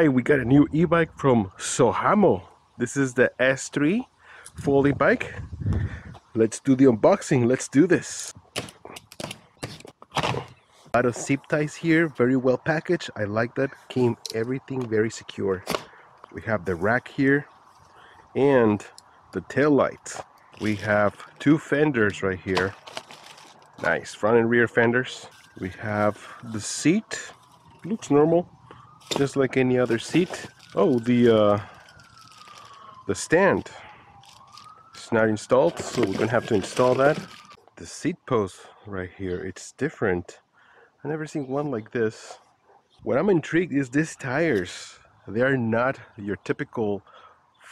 right, we got a new e-bike from Sohamo. This is the S3 folding bike. Let's do the unboxing. Let's do this. A lot of zip ties here, very well packaged. I like that. Came everything very secure. We have the rack here and the tail lights. We have two fenders right here. Nice front and rear fenders. We have the seat. Looks normal, just like any other seat. Oh, the stand. It's not installed, so we're gonna have to install that. The seat post right here, it's different. I've never seen one like this. What I'm intrigued is these tires. They are not your typical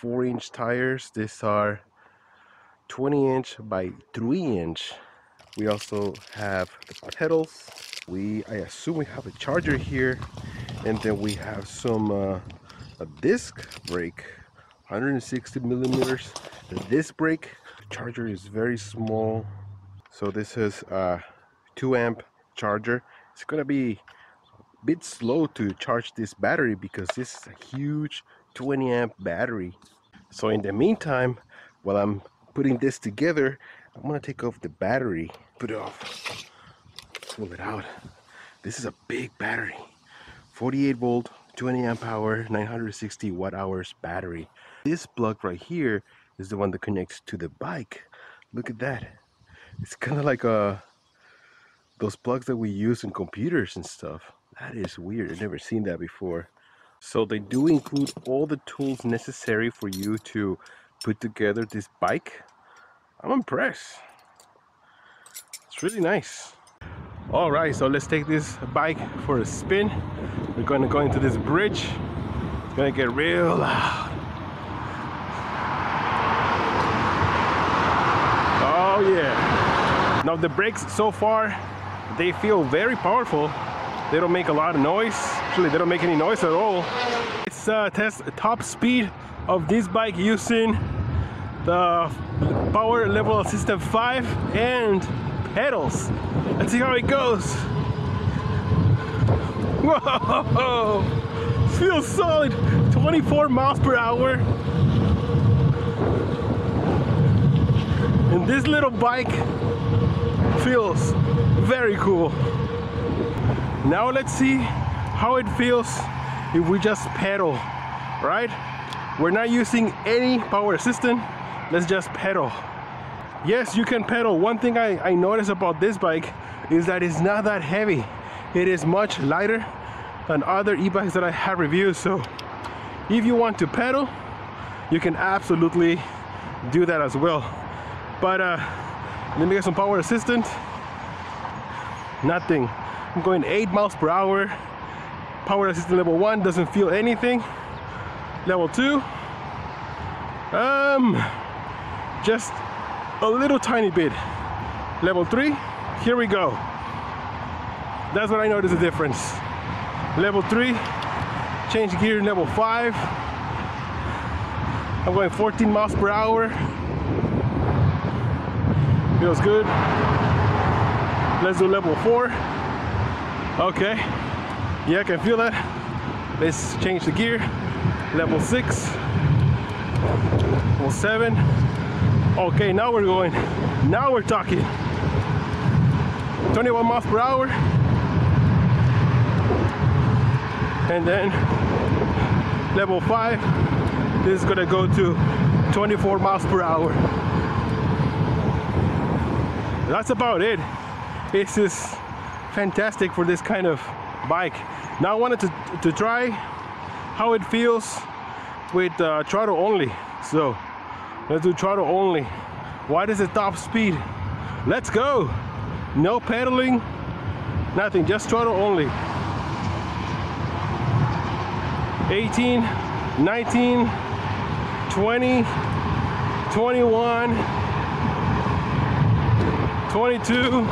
4-inch tires. These are 20-inch by 3-inch. We also have the pedals. I assume we have a charger here, and then we have some a disc brake, 160 millimeters. The disc brake charger is very small, so this is a 2-amp charger. It's gonna be a bit slow to charge this battery because this is a huge 20-amp battery. So in the meantime, while I'm putting this together, I'm gonna take off the battery, put it off, pull it out. This is a big battery, 48 volt, 20 amp hour, 960 watt hours battery. This plug right here is the one that connects to the bike. Look at that. It's kind of like those plugs that we use in computers and stuff. That is weird. I've never seen that before. So they do include all the tools necessary for you to put together this bike. I'm impressed. It's really nice. All right, so let's take this bike for a spin. We're going to go into this bridge. It's going to get real loud. Oh yeah. Now the brakes so far, they feel very powerful. They don't make a lot of noise. Actually, they don't make any noise at all. Let's test top speed of this bike using the power level assistant 5 and pedals. Let's see how it goes. Whoa! Feels solid. 24 miles per hour. And this little bike feels very cool. Now let's see how it feels if we just pedal, right? We're not using any power assistant. Let's just pedal. Yes, you can pedal. One thing I noticed about this bike is that it's not that heavy. It is much lighter than other e-bikes that I have reviewed. So if you want to pedal, you can absolutely do that as well. But let me get some power assistant. Nothing. I'm going 8 miles per hour. Power assistant level 1 doesn't feel anything. Level 2, just a little tiny bit. Level 3, here we go. That's when I notice the difference. Level 3, change gear. Level 5, I'm going 14 miles per hour. Feels good. Let's do level 4. Okay, yeah, I can feel that. Let's change the gear. Level 6, level 7. Okay, now we're going. Now we're talking. 21 miles per hour. And then level 5, this is gonna go to 24 miles per hour. That's about it. This is fantastic for this kind of bike. Now I wanted to try how it feels with throttle only. So let's do throttle only. What is the top speed? Let's go. No pedaling, nothing, just throttle only. 18, 19, 20, 21, 22,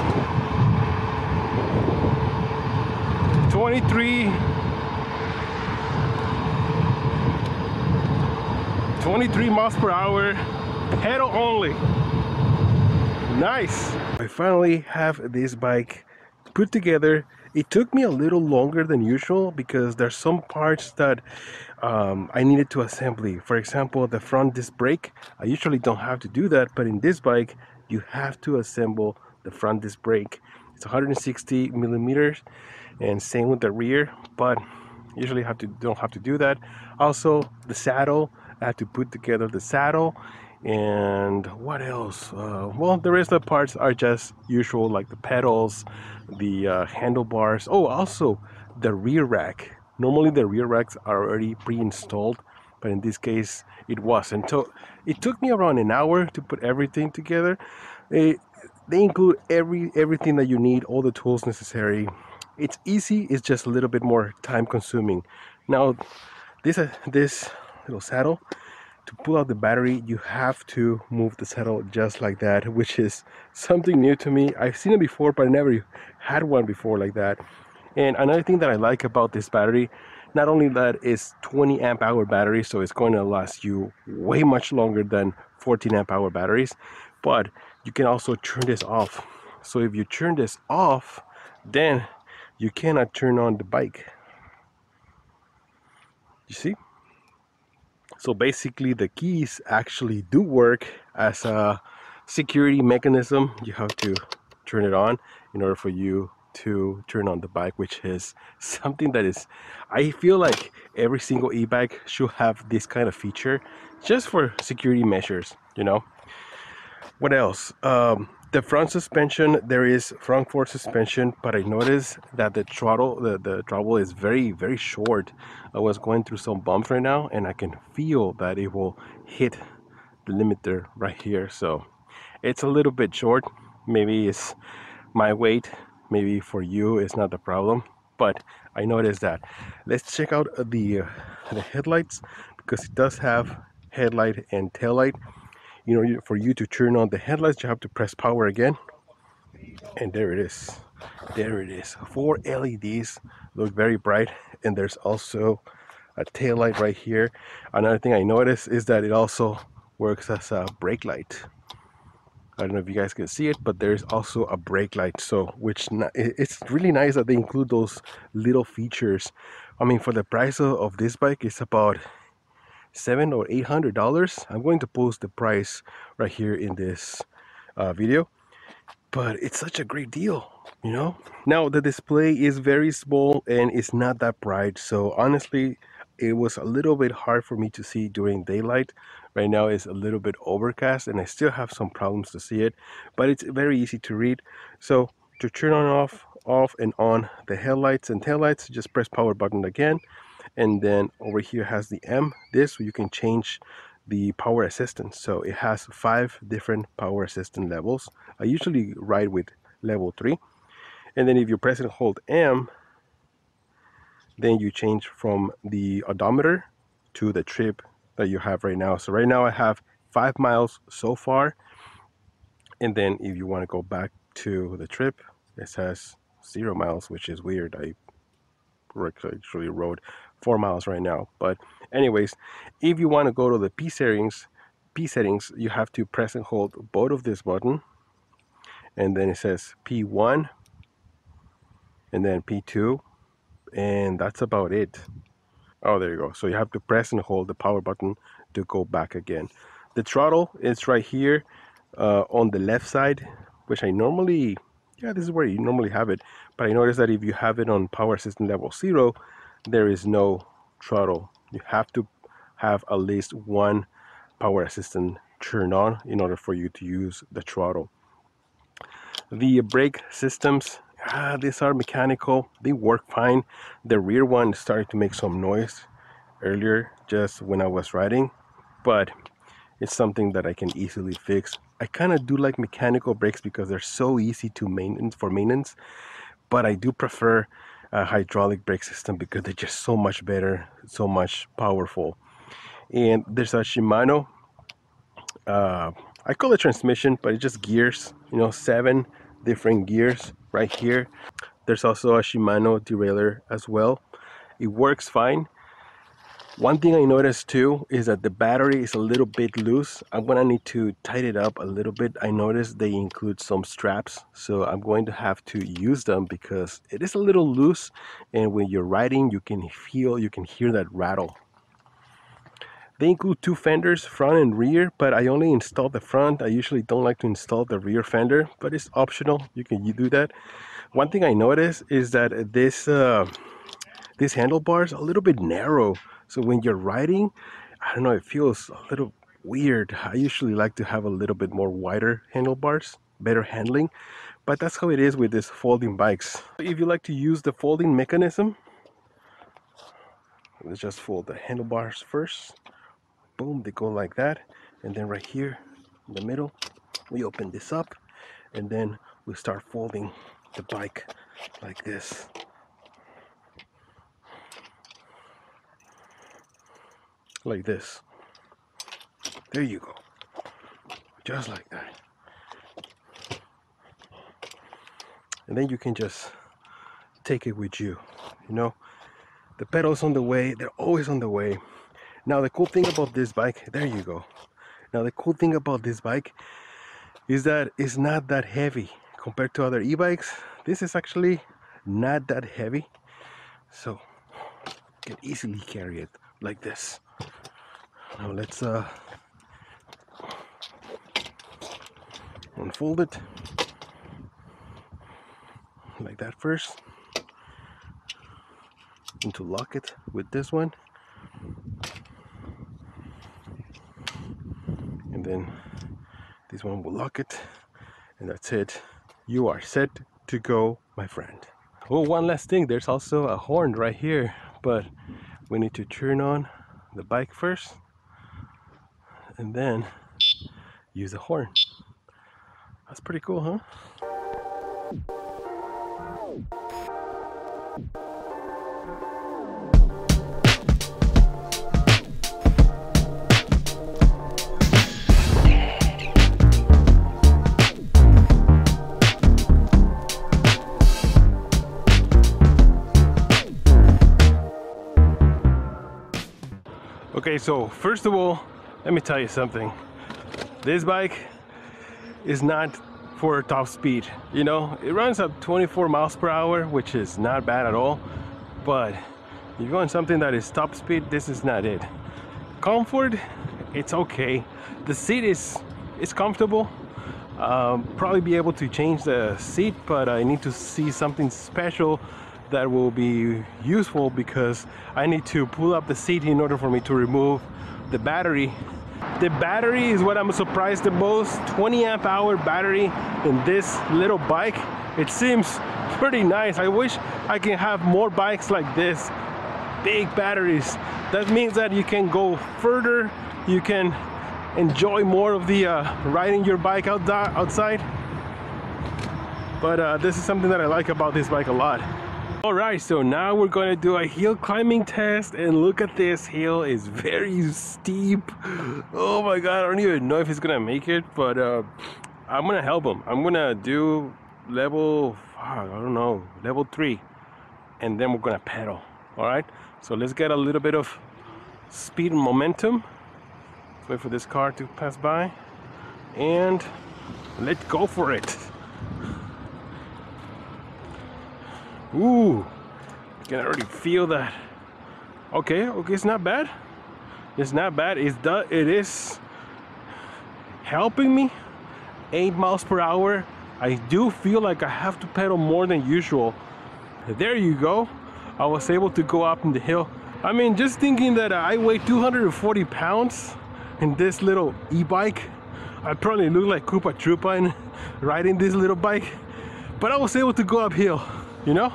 23, 23 miles per hour, pedal only. Nice. I finally have this bike put together It took me a little longer than usual because there's some parts that I needed to assembly. For example, the front disc brake. I usually don't have to do that, but in this bike, you have to assemble the front disc brake. It's 160 millimeters, and same with the rear, but usually don't have to do that. Also, the saddle. I have to put together the saddle. And what else? Well, the rest of the parts are just usual, like the pedals, the handlebars. Oh, also the rear rack. Normally the rear racks are already pre-installed, but in this case it wasn't. So it took me around an hour to put everything together. They, they include everything that you need, all the tools necessary. It's easy. It's just a little bit more time consuming. Now, this little saddle, to pull out the battery, you have to move the saddle just like that, which is something new to me. I've seen it before, but I never had one before like that. And another thing that I like about this battery, not only that it's 20 amp hour battery, so it's going to last you way much longer than 14 amp hour batteries, but you can also turn this off. So if you turn this off, then you cannot turn on the bike. You see? So basically the keys actually do work as a security mechanism. You have to turn it on in order for you to turn on the bike, which is something that is, I feel like every single e-bike should have this kind of feature just for security measures, you know. What else? The front suspension, there is front fork suspension, but I noticed that the throttle, the throttle is very short. I was going through some bumps right now, and I can feel that it will hit the limiter right here. So it's a little bit short. Maybe it's my weight. Maybe for you, it's not the problem. But I noticed that. Let's check out the headlights, because it does have headlight and tail light. You know, for you to turn on the headlights, you have to press power again, and there it is. There it is. 4 LEDs, look very bright, and there's also a tail light right here. Another thing I noticed is that it also works as a brake light. I don't know if you guys can see it, but there's also a brake light. So it's really nice that they include those little features. I mean, for the price of this bike, it's about $700 or $800. I'm going to post the price right here in this video, but it's such a great deal, you know. Now the display is very small and it's not that bright, so honestly it was a little bit hard for me to see during daylight. Right now it's a little bit overcast and I still have some problems to see it, but it's very easy to read. So to turn on off and on the headlights and taillights, just press power button again, and then over here has the M. This you can change the power assistance. So it has 5 different power assistant levels. I usually ride with level 3. And then if you press and hold M, then you change from the odometer to the trip that you have right now. So right now I have 5 miles so far. And then if you want to go back to the trip, it says 0 miles, which is weird. I actually rode 4 miles right now. But anyways, if you want to go to the P settings, you have to press and hold both of this button, and then it says P1 and then P2, and that's about it. Oh, there you go. So you have to press and hold the power button to go back again. The throttle is right here on the left side, which I normally, yeah, this is where you normally have it. But I noticed that if you have it on power system level 0, there is no throttle. You have to have at least one power assistant turned on in order for you to use the throttle. The brake systems, these are mechanical. They work fine. The rear one started to make some noise earlier just when I was riding, but it's something that I can easily fix. I kind of do like mechanical brakes because they're so easy to maintenance, but I do prefer a hydraulic brake system because they're just so much better, so much powerful. And there's a Shimano, I call it transmission, but it's just gears, you know, 7 different gears right here. There's also a Shimano derailleur as well. It works fine. One thing I noticed too is that the battery is a little bit loose. I'm gonna need to tighten it up a little bit. I noticed they include some straps, so I'm going to have to use them because it is a little loose, and when you're riding you can hear that rattle. They include two fenders, front and rear, but I only installed the front. I usually don't like to install the rear fender, but it's optional. You can do that. One thing I noticed is that this handlebars a little bit narrow, so when you're riding, I don't know, it feels a little weird. I usually like to have a little bit more wider handlebars, better handling, but that's how it is with these folding bikes. If you like to use the folding mechanism, let's just fold the handlebars first. Boom, they go like that, and then right here in the middle we open this up, and then we start folding the bike like this. Like this. There you go. Just like that. And then you can just take it with you. You know, the pedals on the way, they're always on the way. Now the cool thing about this bike, there you go. Now the cool thing about this bike is that it's not that heavy compared to other e-bikes. This is actually not that heavy, so you can easily carry it like this. Now let's unfold it like that first, and to lock it with this one, and then this one will lock it, and that's it. You are set to go, my friend. Oh, one last thing, there's also a horn right here, but we need to turn on the bike first and then use the horn. That's pretty cool, huh? Okay, so first of all, let me tell you something. This bike is not for top speed. You know, it runs up 24 miles per hour, which is not bad at all. But if you're going something that is top speed, this is not it. Comfort, it's okay. The seat is comfortable. Probably be able to change the seat, but I need to see something special that will be useful, because I need to pull up the seat in order for me to remove the battery. The battery is what I'm surprised the most. 20 amp hour battery in this little bike. It seems pretty nice. I wish I can have more bikes like this, big batteries. That means that you can go further, you can enjoy more of the riding your bike outside. But this is something that I like about this bike a lot. Alright, so now we're going to do a hill climbing test, and look at this hill. It's very steep. Oh my god, I don't even know if he's gonna make it, but I'm gonna help him. I'm gonna do level, I don't know, level 3, and then we're gonna pedal. Alright, so let's get a little bit of speed and momentum. Let's wait for this car to pass by, and let's go for it. Ooh, I can already feel that. Okay, it's not bad. It's not bad. It is helping me. 8 miles per hour. I do feel like I have to pedal more than usual. There you go. I was able to go up in the hill. I mean, just thinking that I weigh 240 pounds in this little e-bike, I probably look like Koopa Troopa in riding this little bike. But I was able to go uphill, you know?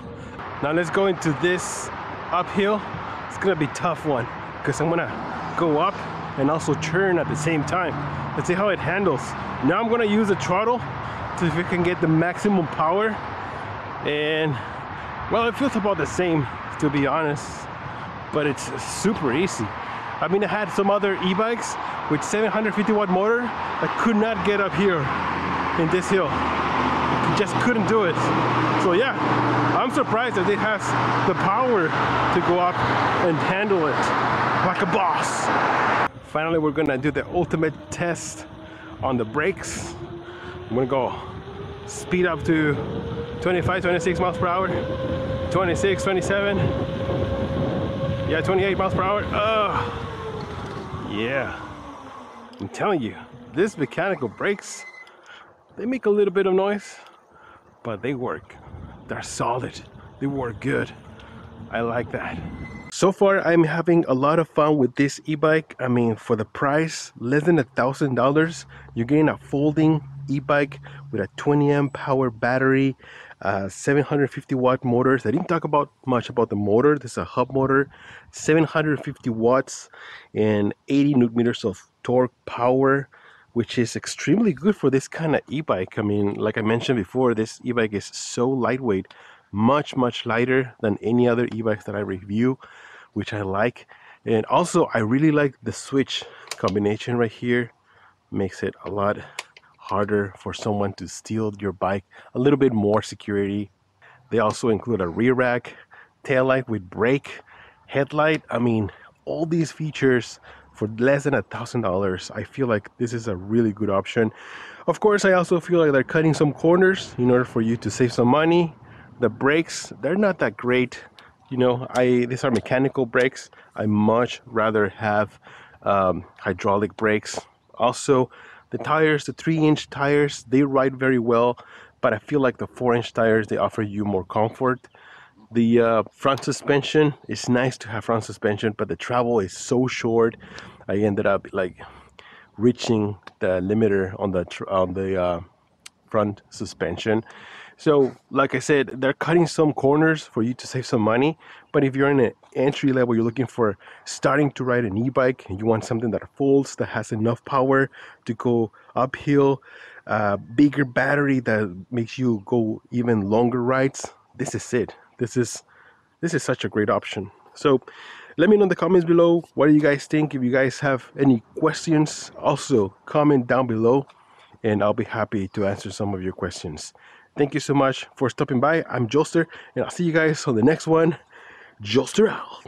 Now let's go into this uphill. It's gonna be a tough one, because I'm gonna go up and also turn at the same time. Let's see how it handles. Now I'm gonna use the throttle to see if we can get the maximum power. And well, it feels about the same, to be honest, but it's super easy. I mean, I had some other e-bikes with 750 watt motor that could not get up here in this hill. Just couldn't do it. So yeah, I'm surprised that it has the power to go up and handle it. like a boss. Finally, we're gonna do the ultimate test on the brakes. I'm gonna go speed up to 25, 26 miles per hour, 26, 27, yeah, 28 miles per hour. Yeah, I'm telling you, these mechanical brakes, they make a little bit of noise, but they work. They're solid. They work good. I like that. So far, I'm having a lot of fun with this e-bike. I mean, for the price, less than $1,000, you're getting a folding e-bike with a 20 amp power battery, 750 watt motors. I didn't talk much about the motor. This is a hub motor, 750 watts and 80 newton meters of torque power, which is extremely good for this kind of e-bike. I mean, like I mentioned before, this e-bike is so lightweight, much lighter than any other e-bikes that I review, which I like. And also, I really like the switch combination right here. Makes it a lot harder for someone to steal your bike, a little bit more security. They also include a rear rack, taillight with brake, headlight. I mean, all these features for less than $1,000. I feel like this is a really good option. Of course, I also feel like they're cutting some corners in order for you to save some money. The brakes, they're not that great. You know, these are mechanical brakes. I much rather have hydraulic brakes. Also, the tires, the 3-inch tires, they ride very well, but I feel like the 4-inch tires, they offer you more comfort. The front suspension, it's nice to have front suspension, but the travel is so short. I ended up like reaching the limiter on the front suspension. So like I said, they're cutting some corners for you to save some money. But if you're in an entry level, you're looking for starting to ride an e-bike and you want something that folds, that has enough power to go uphill, bigger battery that makes you go even longer rides, this is it. This is such a great option. So let me know in the comments below, what do you guys think? If you guys have any questions, also comment down below and I'll be happy to answer some of your questions. Thank you so much for stopping by. I'm Joster, and I'll see you guys on the next one. Joster out.